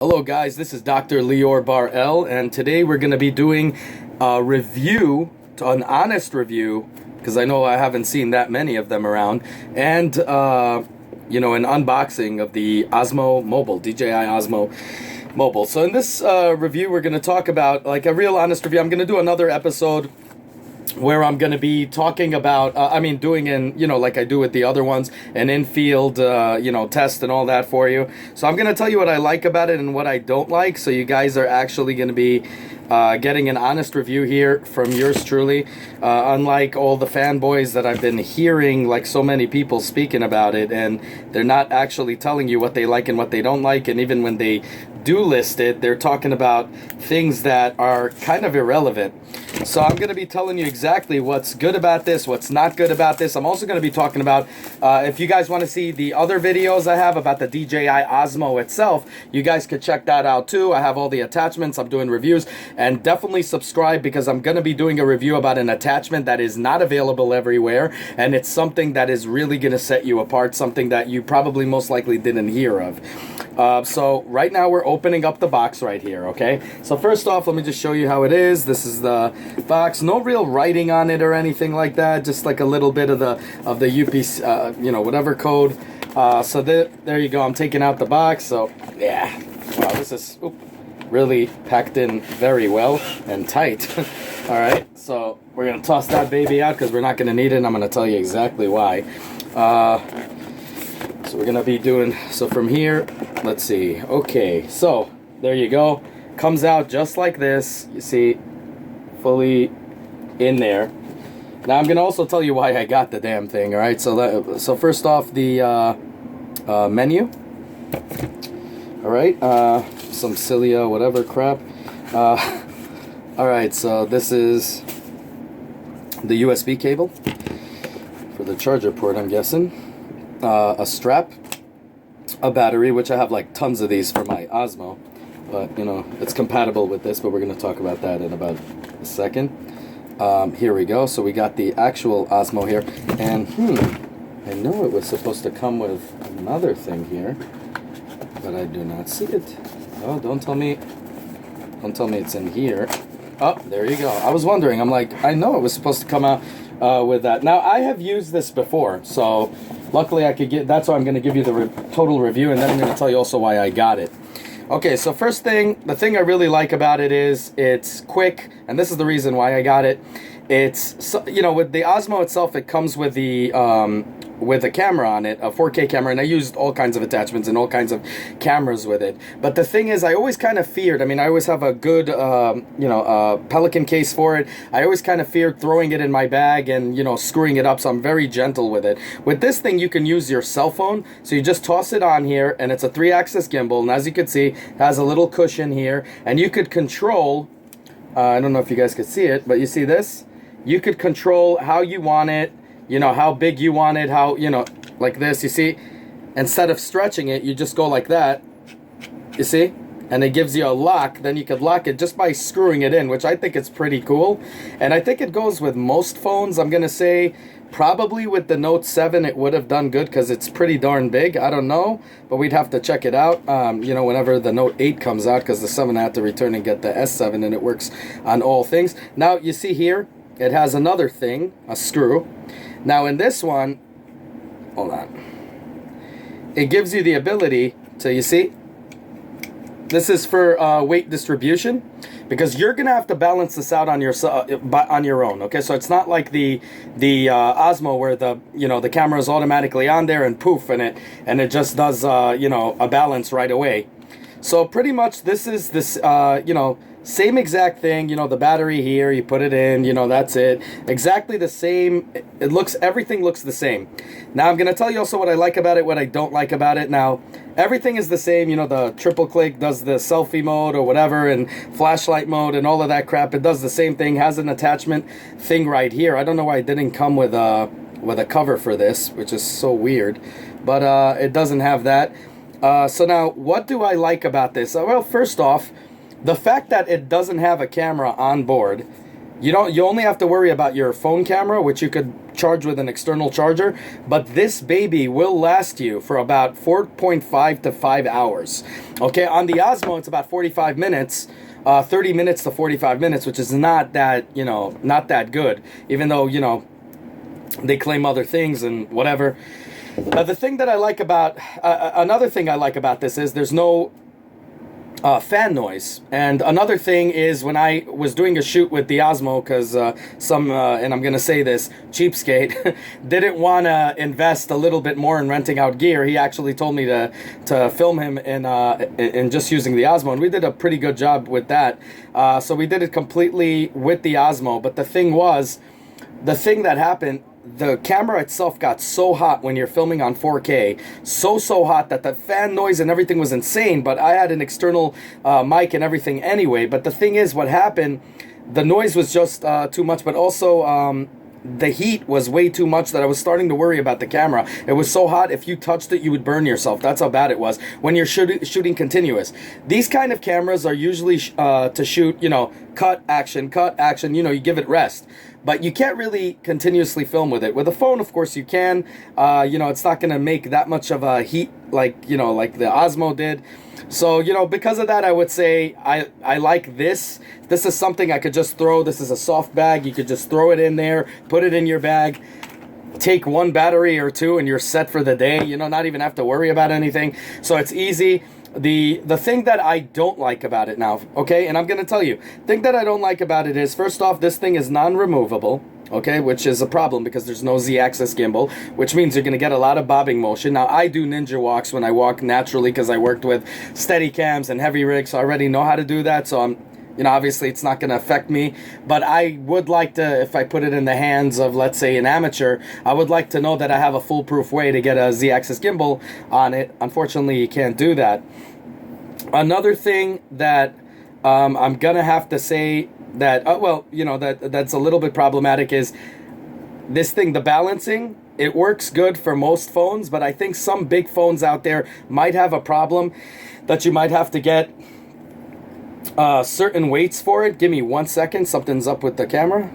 Hello guys, this is Dr. Lior Bar-El, and today we're going to be doing a review, an honest review, because I know I haven't seen that many of them around, and an unboxing of the Osmo Mobile, DJI Osmo Mobile. So in this review we're going to talk about, like, a real honest review. I'm going to do another episode where I'm going to be talking about, doing like I do with the other ones, an in-field, test and all that for you. So I'm going to tell you what I like about it and what I don't like, so you guys are actually going to be getting an honest review here from yours truly, unlike all the fanboys that I've been hearing, like so many people speaking about it, and they're not actually telling you what they like and what they don't like, and even when they do list it, they're talking about things that are kind of irrelevant. So I'm going to be telling you exactly what's good about this, what's not good about this. I'm also going to be talking about, if you guys want to see the other videos I have about the DJI Osmo itself, you guys could check that out too. I have all the attachments, I'm doing reviews, and definitely subscribe, because I'm going to be doing a review about an attachment that is not available everywhere, and it's something that is really going to set you apart, something that you probably most likely didn't hear of. So right now we're opening up the box right here, okay? So first off, let me just show you how it is. This is the box. No real writing on it or anything like that, just like a little bit of the UPC, whatever code. So there you go. I'm taking out the box. So yeah, wow, this is really packed in very well and tight. All right, so we're gonna toss that baby out because we're not gonna need it, and I'm gonna tell you exactly why. So we're gonna be doing, so from here, let's see. Okay, so there you go. Comes out just like this. You see, fully in there. Now I'm gonna also tell you why I got the damn thing. All right, so first off, the menu. All right, some Cilia whatever crap. All right, so this is the USB cable for the charger port, I'm guessing. A strap, a battery, which I have like tons of these for my Osmo, but it's compatible with this, but we're going to talk about that in about a second. Here we go. So we got the actual Osmo here, and I know it was supposed to come with another thing here, but I do not see it. Oh, don't tell me it's in here. Oh, there you go. I was wondering, I'm like, I know it was supposed to come out with that. Now, I have used this before, so luckily I could get, that's why I'm going to give you the total review, and then I'm going to tell you also why I got it. Okay, so first thing, the thing I really like about it is it's quick, and this is the reason why I got it. It's, with the Osmo itself, it comes with a camera on it, a 4K camera, and I used all kinds of attachments and all kinds of cameras with it. But the thing is, I always kind of feared, I always have a good, Pelican case for it. I always kind of feared throwing it in my bag and, screwing it up, so I'm very gentle with it. With this thing, you can use your cell phone, so you just toss it on here, and it's a 3-axis gimbal, and as you can see, it has a little cushion here, and you could control, I don't know if you guys could see it, but you see this? You could control how you want it, how big you want it, how, like this, you see? Instead of stretching it, you just go like that, you see? And it gives you a lock. Then you could lock it just by screwing it in, which I think is pretty cool. And I think it goes with most phones. I'm going to say probably with the Note 7 it would have done good, because it's pretty darn big. I don't know, but we'd have to check it out, whenever the Note 8 comes out, because the 7 I had to return and get the S7, and it works on all things. Now, you see here, it has another thing, a screw. Now in this one, hold on, it gives you the ability to, you see, this is for weight distribution, because you're gonna have to balance this out on your own. Okay, so it's not like the Osmo, where the camera is automatically on there and poof, and it just does a balance right away. So pretty much this is this same exact thing, the battery here, you put it in, that's it. Exactly the same. Everything looks the same. Now I'm going to tell you also what I like about it, what I don't like about it. Now, everything is the same, the triple click does the selfie mode or whatever, and flashlight mode and all of that crap. It does the same thing, has an attachment thing right here. I don't know why it didn't come with a cover for this, which is so weird, but it doesn't have that. So now, what do I like about this? Well, first off, the fact that it doesn't have a camera on board You only have to worry about your phone camera, which you could charge with an external charger, but this baby will last you for about 4.5 to 5 hours. Okay, on the Osmo, it's about 45 minutes, 30 minutes to 45 minutes, which is not that, you know, not that good, even though, you know, they claim other things and whatever. The thing that I like about, another thing I like about this is there's no fan noise. And another thing is, when I was doing a shoot with the Osmo, because and I'm going to say this, cheapskate, didn't want to invest a little bit more in renting out gear. He actually told me to film him in just using the Osmo, and we did a pretty good job with that. So we did it completely with the Osmo, but the thing that happened, the camera itself got so hot when you're filming on 4K, so hot that the fan noise and everything was insane, but I had an external mic and everything anyway. But the thing is, what happened, the noise was just too much, but also the heat was way too much that I was starting to worry about the camera. It was so hot, if you touched it, you would burn yourself. That's how bad it was when you're shooting continuous. These kind of cameras are usually to shoot, you know, cut, action, you know, you give it rest. But you can't really continuously film with it. With a phone, of course, you can. You know, it's not going to make that much of a heat like, you know, like the Osmo did. So, you know, because of that, I would say I like this. This is something I could just throw. This is a soft bag. You could just throw it in there, put it in your bag, take one battery or two, and you're set for the day. You know, not even have to worry about anything. So it's easy. The thing that I don't like about it now, okay, and I'm going to tell you, the thing that I don't like about it is, first off, this thing is non-removable, okay, which is a problem because there's no Z-axis gimbal, which means you're going to get a lot of bobbing motion. Now, I do ninja walks when I walk naturally because I worked with steady cams and heavy rigs, so I already know how to do that, so you know, obviously it's not going to affect me, but I would like to, if I put it in the hands of, let's say, an amateur, I would like to know that I have a foolproof way to get a Z-axis gimbal on it. Unfortunately, you can't do that. Another thing that I'm going to have to say that, well, you know, that's a little bit problematic is this thing, the balancing. It works good for most phones, but I think some big phones out there might have a problem that you might have to get certain weights for it. Give me 1 second. Something's up with the camera.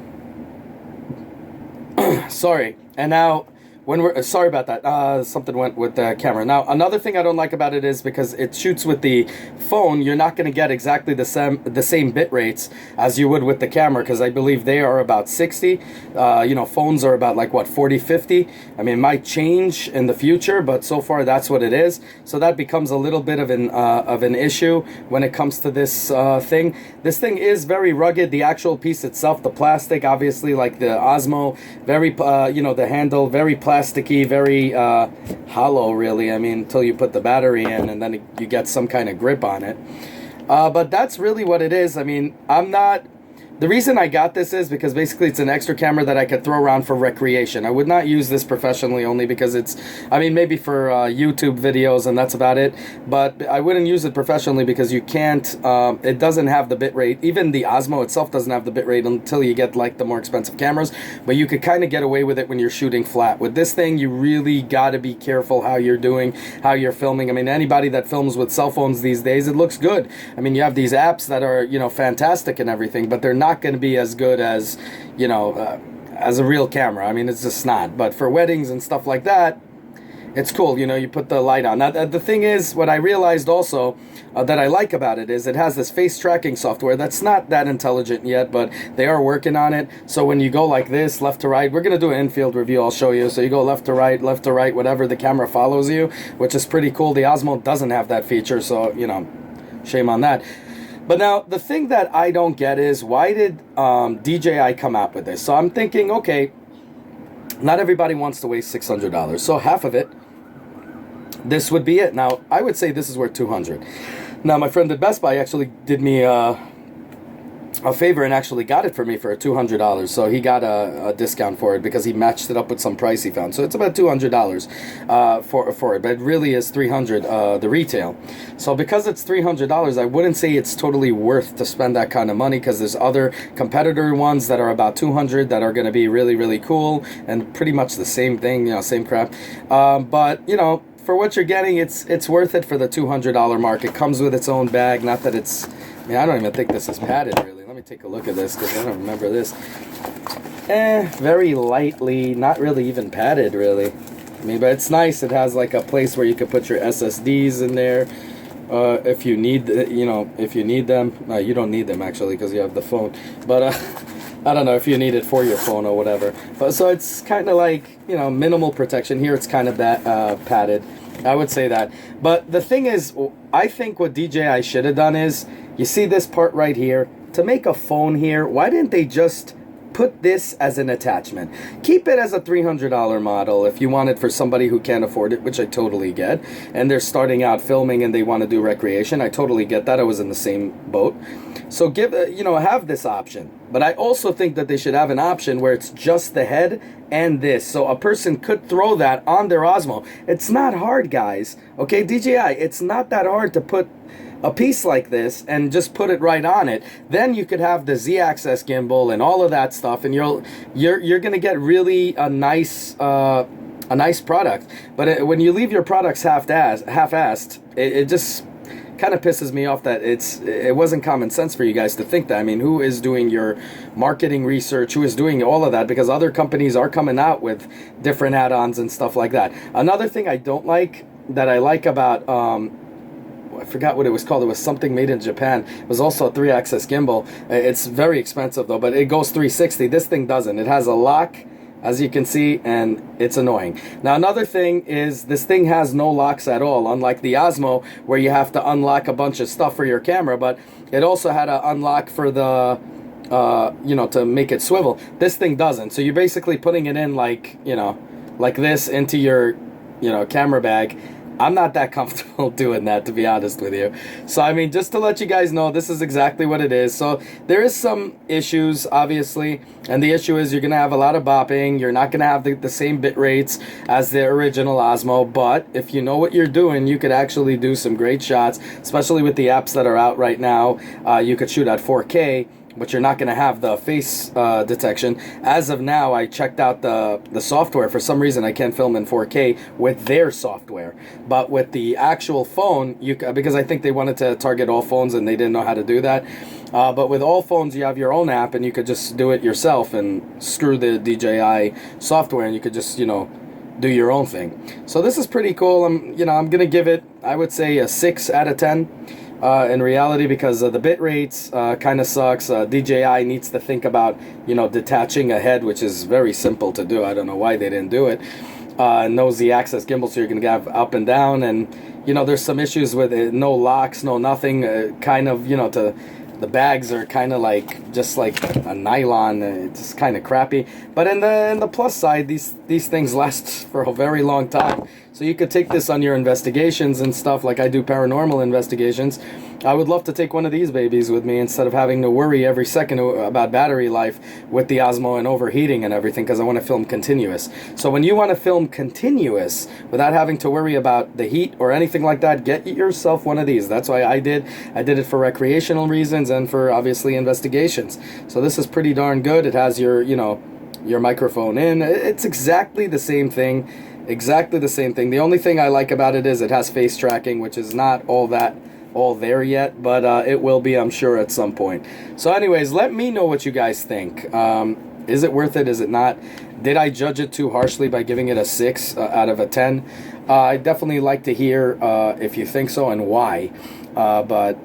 Sorry. And now, when we're sorry about that. Something went with the camera. Now, another thing I don't like about it is because it shoots with the phone, you're not going to get exactly the same bit rates as you would with the camera, because I believe they are about 60. You know, phones are about like what, 40, 50. I mean, it might change in the future, but so far that's what it is. So that becomes a little bit of an issue when it comes to this thing. This thing is very rugged. The actual piece itself, the plastic, obviously, like the Osmo, very you know, the handle, very plasticky, very hollow, really. I mean, until you put the battery in and then you get some kind of grip on it. But that's really what it is. I mean, the reason I got this is because basically it's an extra camera that I could throw around for recreation. I would not use this professionally, only because it's, I mean, maybe for YouTube videos and that's about it. But I wouldn't use it professionally because you can't, it doesn't have the bitrate. Even the Osmo itself doesn't have the bitrate until you get like the more expensive cameras. But you could kind of get away with it when you're shooting flat. With this thing, you really got to be careful how you're doing, how you're filming. I mean, anybody that films with cell phones these days, it looks good. I mean, you have these apps that are, you know, fantastic and everything, but they're not going to be as good as, you know, as a real camera. I mean, it's just not. But for weddings and stuff like that, it's cool. You know, you put the light on. Now, the thing is, what I realized also that I like about it is it has this face tracking software that's not that intelligent yet, but they are working on it. So when you go like this, left to right, we're going to do an infield review, I'll show you. So you go left to right, whatever, the camera follows you, which is pretty cool. The Osmo doesn't have that feature, so, you know, shame on that. But now, the thing that I don't get is, why did DJI come out with this? So I'm thinking, okay, not everybody wants to waste $600. So half of it, this would be it. Now, I would say this is worth $200. Now, my friend at Best Buy actually did me a favor and actually got it for me for $200. So he got a discount for it because he matched it up with some price he found. So it's about $200 for it, but it really is $300 the retail. So because it's $300, I wouldn't say it's totally worth to spend that kind of money, because there's other competitor ones that are about $200 that are going to be really, really cool and pretty much the same thing, you know, same crap. But you know, for what you're getting, it's worth it for the $200 mark. It comes with its own bag. Not that it's, I mean, I don't even think this is padded really. Let let me take a look at this because I don't remember this. Very lightly, not really even padded, really. I mean, but it's nice. It has like a place where you could put your SSDs in there. If you need, if you need them. No, you don't need them actually because you have the phone. But I don't know if you need it for your phone or whatever. But so it's kind of like, minimal protection. Here it's kind of padded. I would say that. But the thing is, I think what DJI should have done is, you see this part right here? To make a phone here, why didn't they just put this as an attachment? Keep it as a $300 model if you want it for somebody who can't afford it, which I totally get. And they're starting out filming and they want to do recreation. I totally get that. I was in the same boat. So have this option. But I also think that they should have an option where it's just the head and this. So a person could throw that on their Osmo. It's not hard, guys. Okay, DJI, it's not that hard to put a piece like this and just put it right on it. Then you could have the Z-axis gimbal and all of that stuff, and you're gonna get really a nice product. But when you leave your products half-assed, it just kind of pisses me off that it wasn't common sense for you guys to think that. I mean, who is doing your marketing research? Who is doing all of that? Because other companies are coming out with different add-ons and stuff like that. Another thing I don't like, that I like about I forgot what it was called. It was something made in Japan. It was also a 3-axis gimbal. It's very expensive though, but it goes 360. This thing doesn't. It has a lock, as you can see, and it's annoying. Now another thing is, this thing has no locks at all, unlike the Osmo where you have to unlock a bunch of stuff for your camera, but it also had an unlock for the to make it swivel. This thing doesn't. So you're basically putting it in like this into your camera bag. I'm not that comfortable doing that, to be honest with you. So, I mean, just to let you guys know, this is exactly what it is. So, there is some issues, obviously. And the issue is you're going to have a lot of bopping. You're not going to have the same bit rates as the original Osmo. But if you know what you're doing, you could actually do some great shots, especially with the apps that are out right now. You could shoot at 4K. But you're not going to have the face detection. As of now, I checked out the software. For some reason, I can't film in 4K with their software. But with the actual phone, because I think they wanted to target all phones and they didn't know how to do that. But with all phones, you have your own app and you could just do it yourself and screw the DJI software and you could just, do your own thing. So this is pretty cool. I'm going to give it, I would say, a 6 out of 10. In reality, because the bit rates kind of sucks. DJI needs to think about detaching a head, which is very simple to do. I don't know why they didn't do it. No Z-axis gimbal, so you're gonna have up and down, and there's some issues with it. No locks, no nothing. Kind of the bags are kind of just like a nylon. It's kind of crappy. But in the plus side, these things last for a very long time. So you could take this on your investigations and stuff, like I do paranormal investigations. I would love to take one of these babies with me instead of having to worry every second about battery life with the Osmo and overheating and everything, because I want to film continuous. So when you want to film continuous without having to worry about the heat or anything like that, get yourself one of these. That's why I did it for recreational reasons and for obviously investigations. So this is pretty darn good. It has your microphone in. It's exactly the same thing. Exactly the same thing. The only thing I like about it is it has face tracking, which is not all there yet, but it will be, I'm sure, at some point. So anyways, let me know what you guys think. Is it worth it? Is it not? Did I judge it too harshly by giving it a 6 out of a 10? I'd definitely like to hear if you think so and why. But,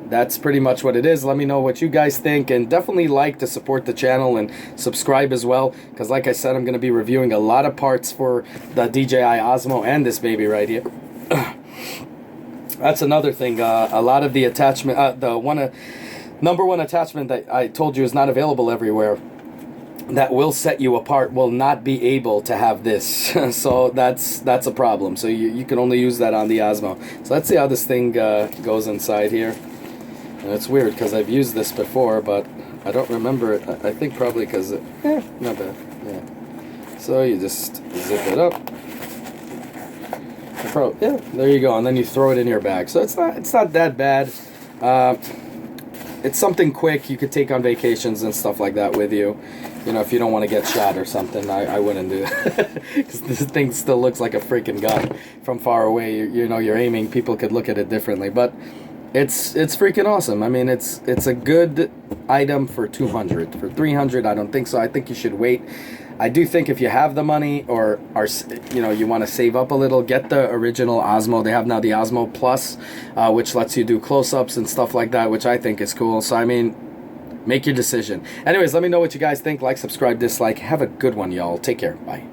that's pretty much what it is. Let me know what you guys think, and definitely like to support the channel and subscribe as well, because like I said, I'm going to be reviewing a lot of parts for the DJI Osmo and this baby right here. That's another thing. A lot of the attachment, number one attachment that I told you is not available everywhere, that will set you apart, will not be able to have this. So that's a problem. So you can only use that on the Osmo. So let's see how this thing goes inside here. And it's weird because I've used this before, but I don't remember it. I think probably because not bad. Yeah. So you just zip it up. Yeah, there you go, and then you throw it in your bag. So it's not that bad. It's something quick you could take on vacations and stuff like that with you. If you don't want to get shot or something, I wouldn't do it. Because this thing still looks like a freaking gun from far away. You're aiming, people could look at it differently. But it's freaking awesome. I mean, it's a good item for 200. For 300, I don't think so. I think you should wait. I do think if you have the money, or are, you know, you want to save up a little, get the original Osmo. They have now the Osmo Plus, which lets you do close-ups and stuff like that, which I think is cool. So I mean, make your decision. Anyways, let me know what you guys think. Like, subscribe, dislike. Have a good one, y'all. Take care. Bye.